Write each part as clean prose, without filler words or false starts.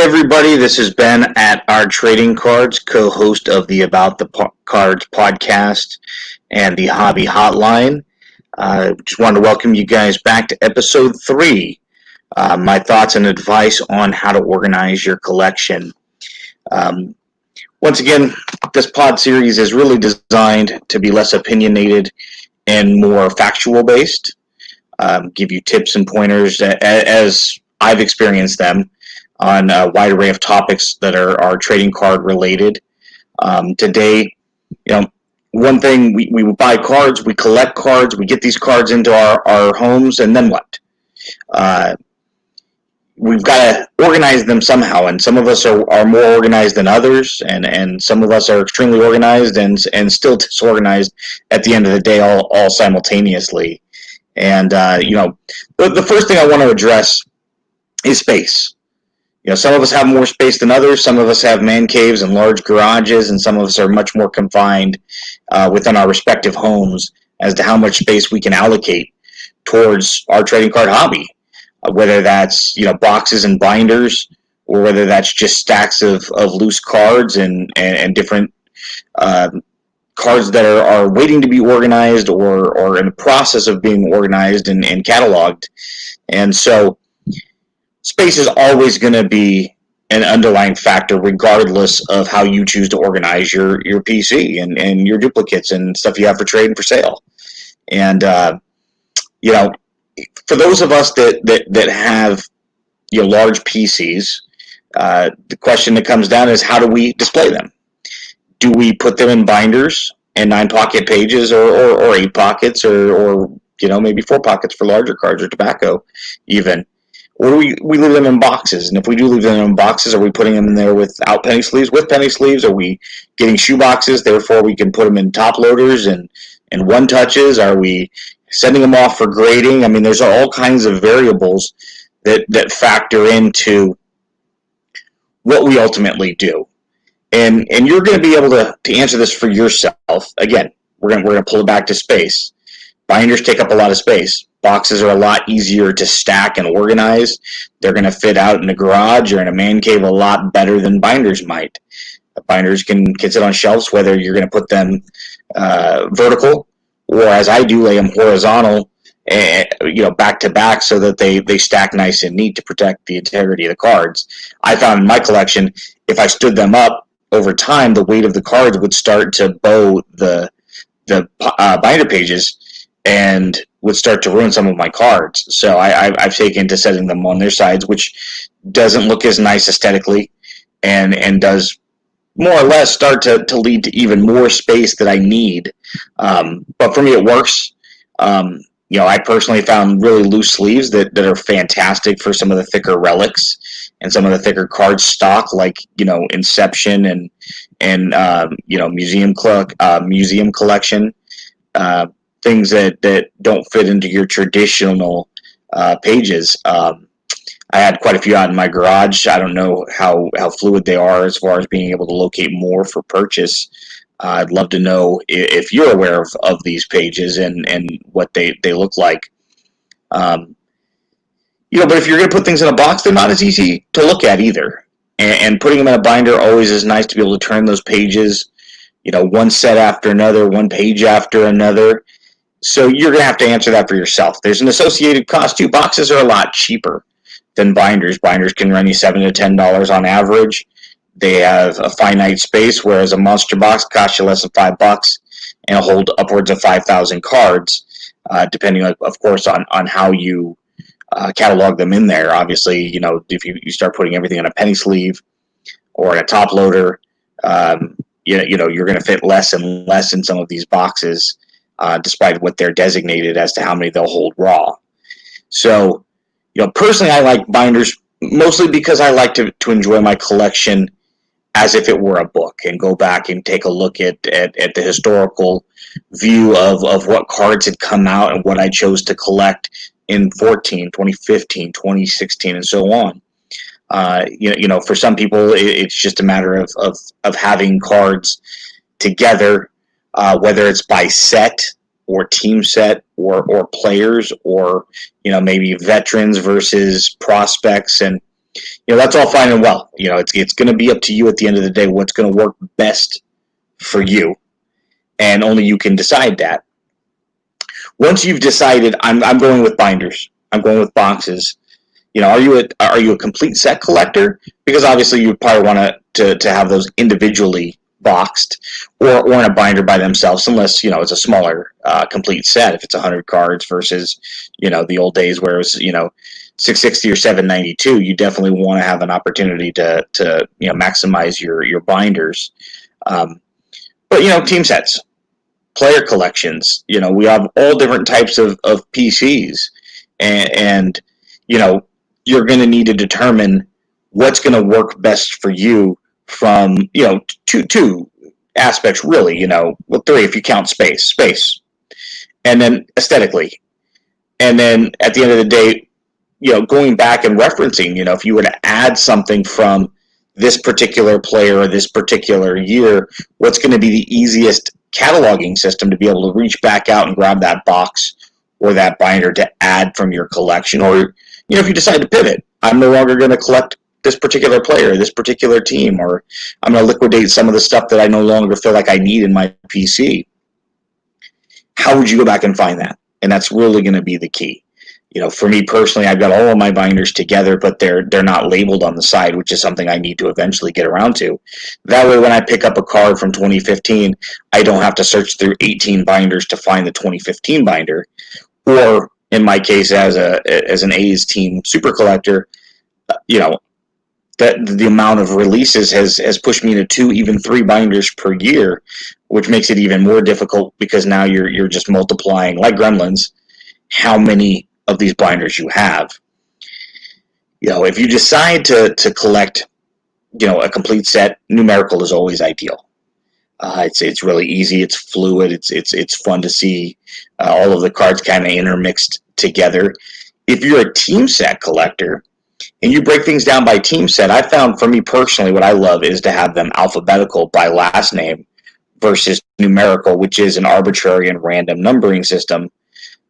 everybody, this is Ben at Ourtradingcards, co-host of the About the Cards podcast and the Hobby Hotline. Just wanted to welcome you guys back to episode 3. My thoughts and advice on how to organize your collection. Once again, this pod series is really designed to be less opinionated and more factual based. Give you tips and pointers as I've experienced them on a wide array of topics that are trading card related. Today, one thing, we buy cards, we collect cards, we get these cards into our homes, and then what? We've got to organize them somehow, and some of us are more organized than others, and some of us are extremely organized and still disorganized at the end of the day, all simultaneously. And, the first thing I want to address is space. Some of us have more space than others. Some of us have man caves and large garages, and some of us are much more confined within our respective homes as to how much space we can allocate towards our trading card hobby, whether that's boxes and binders, or whether that's just stacks of loose cards and different cards that are waiting to be organized or in the process of being organized and cataloged. And so space is always going to be an underlying factor regardless of how you choose to organize your PC and your duplicates and stuff you have for trade and for sale. And, for those of us that have large PCs, the question that comes down is, how do we display them? Do we put them in binders and 9-pocket pages or 8 pockets or maybe 4 pockets for larger cards or tobacco even? Or do we leave them in boxes? And if we do leave them in boxes, are we putting them in there without penny sleeves, with penny sleeves? Are we getting shoe boxes, therefore we can put them in top loaders and one touches? Are we sending them off for grading? I mean, there's all kinds of variables that factor into what we ultimately do. And you're going to be able to answer this for yourself. Again, we're going to pull it back to space. Binders take up a lot of space. Boxes are a lot easier to stack and organize. They're going to fit out in a garage or in a man cave a lot better than binders might. Binders can sit on shelves, whether you're going to put them vertical or, as I do, lay them horizontal, back to back, so that they stack nice and neat to protect the integrity of the cards. I found in my collection, if I stood them up over time, the weight of the cards would start to bow the binder pages and would start to ruin some of my cards. So I've taken to setting them on their sides, which doesn't look as nice aesthetically and does more or less start to lead to even more space that I need. But for me, it works. I personally found really loose sleeves that are fantastic for some of the thicker relics and some of the thicker card stock, like Inception and museum collection. Things that don't fit into your traditional pages. I had quite a few out in my garage. I don't know how fluid they are as far as being able to locate more for purchase. I'd love to know if you're aware of these pages and what they look like. But if you're going to put things in a box, they're not as easy to look at either. And putting them in a binder always is nice to be able to turn those pages, one set after another, one page after another. So you're going to have to answer that for yourself. There's an associated cost too. Boxes are a lot cheaper than binders. Binders can run you $7 to $10 on average. They have a finite space, whereas a monster box costs you less than $5 and will hold upwards of 5,000 cards, depending, of course, on how you catalog them in there. Obviously, if you start putting everything in a penny sleeve or in a top loader, you're going to fit less and less in some of these boxes, despite what they're designated as to how many they'll hold raw. So, personally, I like binders mostly because I like to enjoy my collection as if it were a book and go back and take a look at the historical view of what cards had come out and what I chose to collect in 2015, 2016, and so on. For some people, it's just a matter of having cards together, whether it's by set or team set or players or maybe veterans versus prospects, and That's all fine and well. It's going to be up to you at the end of the day what's going to work best for you, and only you can decide that. Once you've decided, I'm going with binders, I'm going with boxes. Are you a complete set collector? Because obviously you probably want to have those individually boxed, or in a binder by themselves, unless it's a smaller complete set. If it's 100 cards versus the old days where it was 660 or 792, you definitely want to have an opportunity to maximize your binders. But team sets, player collections. We have all different types of PCs, and you're going to need to determine what's going to work best for you from two aspects, really. Well, three if you count space, and then aesthetically, and then at the end of the day, going back and referencing. If you were to add something from this particular player or this particular year, what's going to be the easiest cataloging system to be able to reach back out and grab that box or that binder to add from your collection. Or if you decide to pivot, I'm no longer going to collect this particular player, this particular team, or I'm going to liquidate some of the stuff that I no longer feel like I need in my PC. How would you go back and find that? And that's really going to be the key. For me personally, I've got all of my binders together, but they're not labeled on the side, which is something I need to eventually get around to. That way, when I pick up a card from 2015, I don't have to search through 18 binders to find the 2015 binder. Or in my case, as an A's team super collector, that the amount of releases has pushed me to 2, even 3 binders per year, which makes it even more difficult because now you're just multiplying, like Gremlins, how many of these binders you have. If you decide to collect, a complete set, numerical is always ideal. It's really easy. It's fluid. It's fun to see all of the cards kind of intermixed together. If you're a team set collector and you break things down by team set, I found, for me personally, what I love is to have them alphabetical by last name versus numerical, which is an arbitrary and random numbering system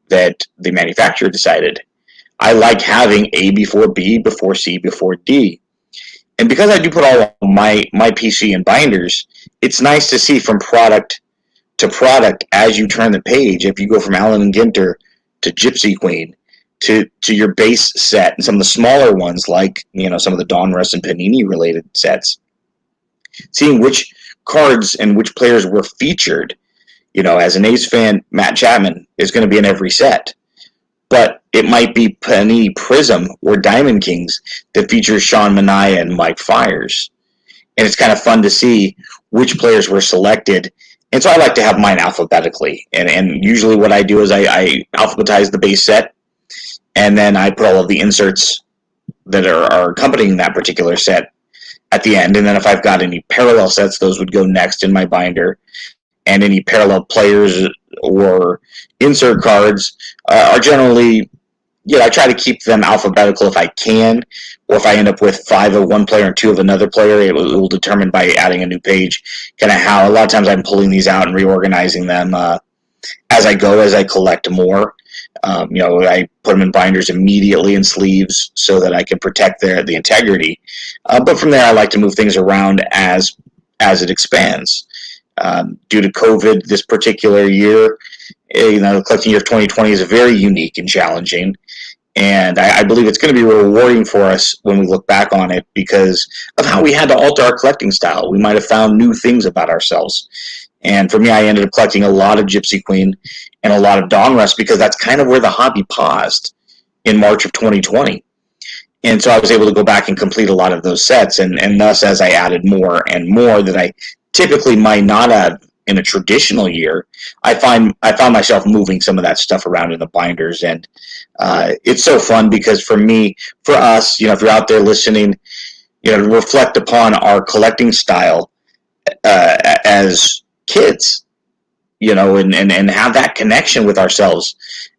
that the manufacturer decided. I like having A before B, before C, before D. And because I do put all of my PC in binders, it's nice to see from product to product as you turn the page. If you go from Allen and Ginter to Gypsy Queen to your base set and some of the smaller ones like some of the Donruss and Panini related sets, seeing which cards and which players were featured. As an A's fan, Matt Chapman is going to be in every set. But it might be Panini Prism or Diamond Kings that features Sean Manaea and Mike Fiers. And it's kind of fun to see which players were selected. And so I like to have mine alphabetically. And usually what I do is I alphabetize the base set, and then I put all of the inserts that are accompanying that particular set at the end. And then if I've got any parallel sets, those would go next in my binder. And any parallel players or insert cards are generally, I try to keep them alphabetical if I can, or if I end up with 5 of one player and 2 of another player, it will determine by adding a new page kind of how. A lot of times I'm pulling these out and reorganizing them as I go, as I collect more. I put them in binders immediately in sleeves so that I can protect the integrity. But from there, I like to move things around as it expands. Due to COVID this particular year, the collecting year of 2020 is very unique and challenging. And I believe it's going to be rewarding for us when we look back on it because of how we had to alter our collecting style. We might have found new things about ourselves. And for me, I ended up collecting a lot of Gypsy Queen and a lot of Donruss because that's kind of where the hobby paused in March of 2020. And so I was able to go back and complete a lot of those sets. And thus, as I added more and more that I typically might not have in a traditional year, I found myself moving some of that stuff around in the binders. And it's so fun because for us, if you're out there listening, to reflect upon our collecting style as kids, and have that connection with ourselves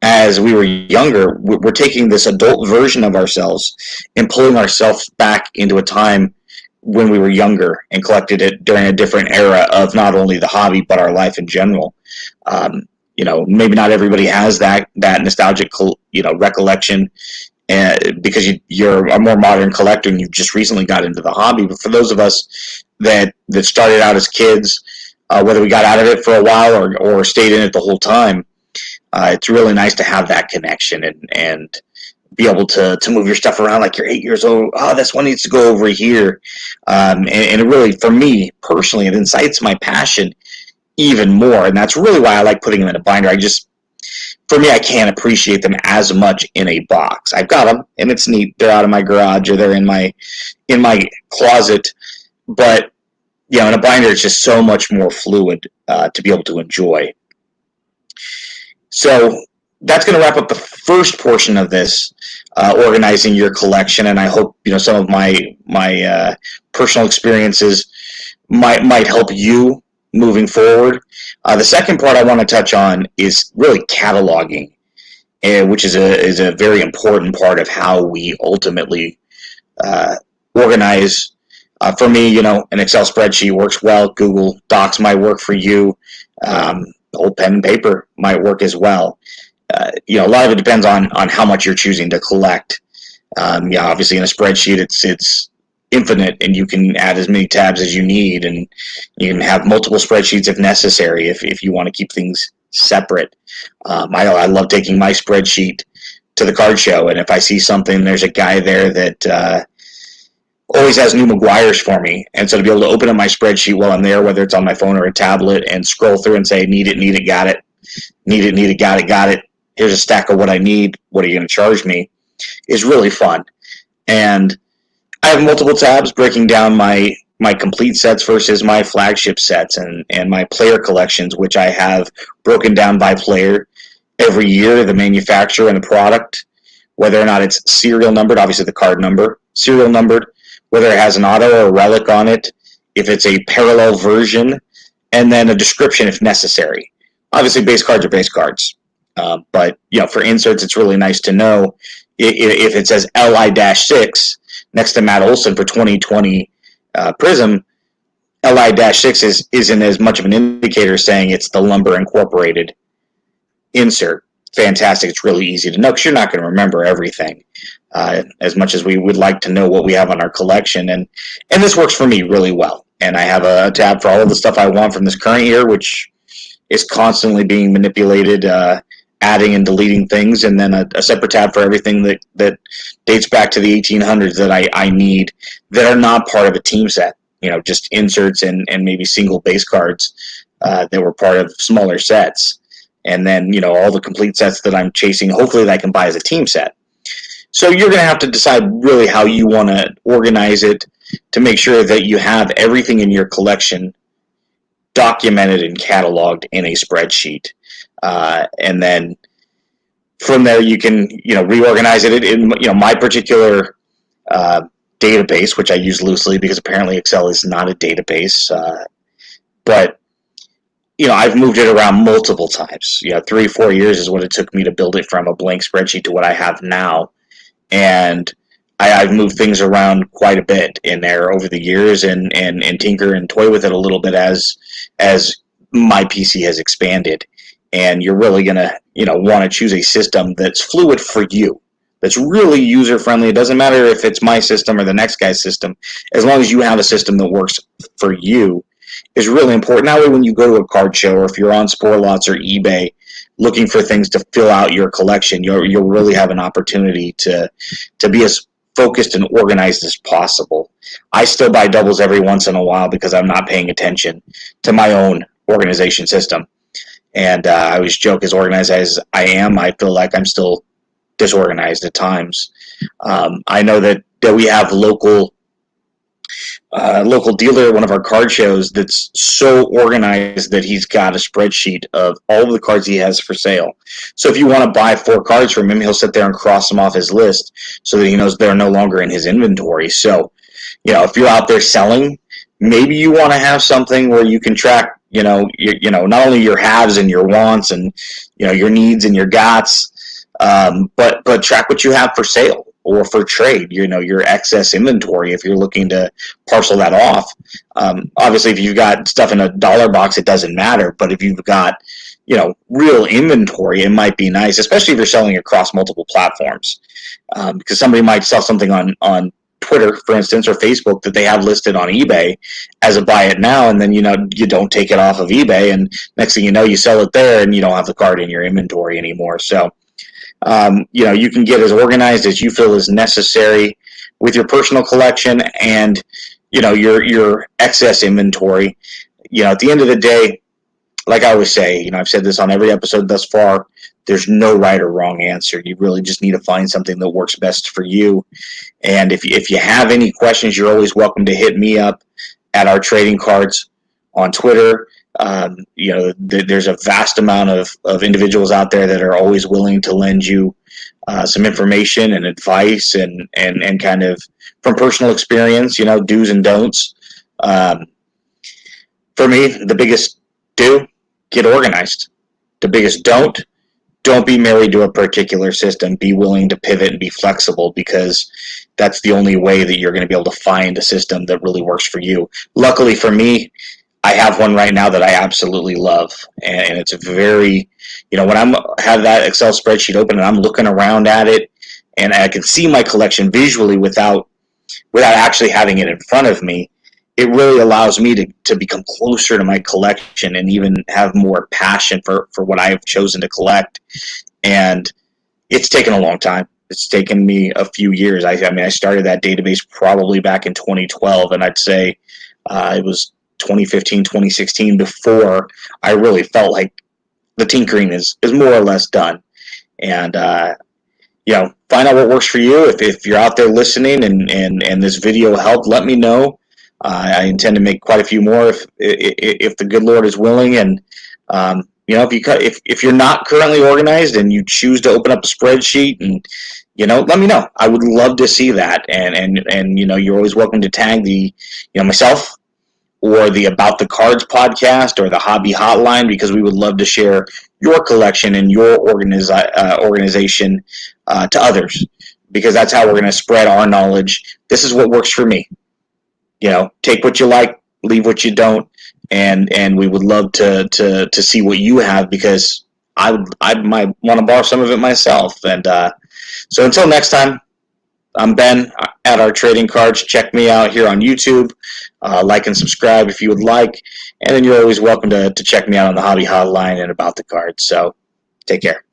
as we were younger. We're taking this adult version of ourselves and pulling ourselves back into a time when we were younger and collected it during a different era of not only the hobby but our life in general. Maybe not everybody has that nostalgic recollection because you're a more modern collector and you've just recently got into the hobby. But for those of us that started out as kids, whether we got out of it for a while or stayed in it the whole time, it's really nice to have that connection and be able to move your stuff around like you're 8 years old. Oh, this one needs to go over here. And it really, for me personally, it incites my passion even more. And that's really why I like putting them in a binder. For me, I can't appreciate them as much in a box. I've got them, and it's neat. They're out of my garage or they're in my closet. But in a binder, it's just so much more fluid to be able to enjoy. So that's going to wrap up the first portion of this, organizing your collection. And I hope some of my personal experiences might help you moving forward. The second part I want to touch on is really cataloging, which is a very important part of how we ultimately organize. For me, an Excel spreadsheet works well. Google Docs might work for you. Old pen and paper might work as well. A lot of it depends on how much you're choosing to collect. Obviously in a spreadsheet, it's infinite, and you can add as many tabs as you need, and you can have multiple spreadsheets if necessary if you want to keep things separate. I love taking my spreadsheet to the card show, and if I see something, there's a guy there that always has new Maguires for me, and so to be able to open up my spreadsheet while I'm there, whether it's on my phone or a tablet, and scroll through and say, need it, got it, need it, got it, here's a stack of what I need, what are you going to charge me, is really fun. And I have multiple tabs breaking down my complete sets versus my flagship sets and my player collections, which I have broken down by player every year, the manufacturer and the product, whether or not it's serial numbered, obviously the card number, serial numbered, whether it has an auto or a relic on it, if it's a parallel version, and then a description if necessary. Obviously base cards are base cards, but for inserts it's really nice to know if it says LI-6 next to Matt Olson for 2020 Prism, LI-6 isn't as much of an indicator saying it's the Lumber Incorporated insert. Fantastic. It's really easy to know because you're not going to remember everything as much as we would like to know what we have on our collection. And this works for me really well. And I have a tab for all of the stuff I want from this current year, which is constantly being manipulated, adding and deleting things, and then a separate tab for everything that dates back to the 1800s that I need that are not part of a team set, just inserts and maybe single base cards that were part of smaller sets. And then, all the complete sets that I'm chasing, hopefully that I can buy as a team set. So you're going to have to decide really how you want to organize it to make sure that you have everything in your collection documented and cataloged in a spreadsheet. And then from there you can, reorganize it in, my particular database, which I use loosely because apparently Excel is not a database. But I've moved it around multiple times. 3-4 years is what it took me to build it from a blank spreadsheet to what I have now. And I've moved things around quite a bit in there over the years and tinker and toy with it a little bit as my PC has expanded. And you're really going to, want to choose a system that's fluid for you, that's really user-friendly. It doesn't matter if it's my system or the next guy's system. As long as you have a system that works for you is really important. That way when you go to a card show or if you're on Sporlots or eBay looking for things to fill out your collection, you'll really have an opportunity to be as focused and organized as possible. I still buy doubles every once in a while because I'm not paying attention to my own organization system. And I always joke, as organized as I am, I feel like I'm still disorganized at times. I know that we have local dealer at one of our card shows that's so organized that he's got a spreadsheet of all of the cards he has for sale. So if you want to buy 4 cards from him, he'll sit there and cross them off his list so that he knows they're no longer in his inventory. So, if you're out there selling, maybe you want to have something where you can track, not only your haves and your wants and, your needs and your gots, but track what you have for sale or for trade, your excess inventory if you're looking to parcel that off. Obviously, if you've got stuff in a dollar box, it doesn't matter. But if you've got, real inventory, it might be nice, especially if you're selling across multiple platforms, because somebody might sell something on Twitter, for instance, or Facebook that they have listed on eBay as a buy it now, and then you don't take it off of eBay, and next thing you know, you sell it there, and you don't have the card in your inventory anymore. So you can get as organized as you feel is necessary with your personal collection and your excess inventory. At the end of the day, like I always say, I've said this on every episode thus far, there's no right or wrong answer. You really just need to find something that works best for you. And if you have any questions, you're always welcome to hit me up at Ourtradingcards on Twitter. There's a vast amount of individuals out there that are always willing to lend you some information and advice and kind of from personal experience, do's and don'ts. For me, the biggest do, get organized. The biggest don't be married to a particular system. Be willing to pivot and be flexible, because that's the only way that you're going to be able to find a system that really works for you. Luckily for me, I have one right now that I absolutely love, and it's a very, when I have that Excel spreadsheet open and I'm looking around at it, and I can see my collection visually without actually having it in front of me, it really allows me to become closer to my collection and even have more passion for what I've chosen to collect. And it's taken a long time. It's taken me a few years. I started that database probably back in 2012, and I'd say it was 2015, 2016 before I really felt like the tinkering is more or less done. And find out what works for you. If you're out there listening and this video helped, let me know. I intend to make quite a few more if the good Lord is willing. And if you're not currently organized and you choose to open up a spreadsheet, and let me know. I would love to see that. And you're always welcome to tag the myself or the About the Cards podcast or the Hobby Hotline, because we would love to share your collection and your organization to others, because that's how we're going to spread our knowledge. This is what works for me. Take what you like, leave what you don't, and we would love to see what you have, because I might want to borrow some of it myself. And so until next time, I'm Ben at Ourtradingcards. Check me out here on YouTube. Like and subscribe if you would like, and then you're always welcome to check me out on the Hobby Hotline and About the Cards. So take care.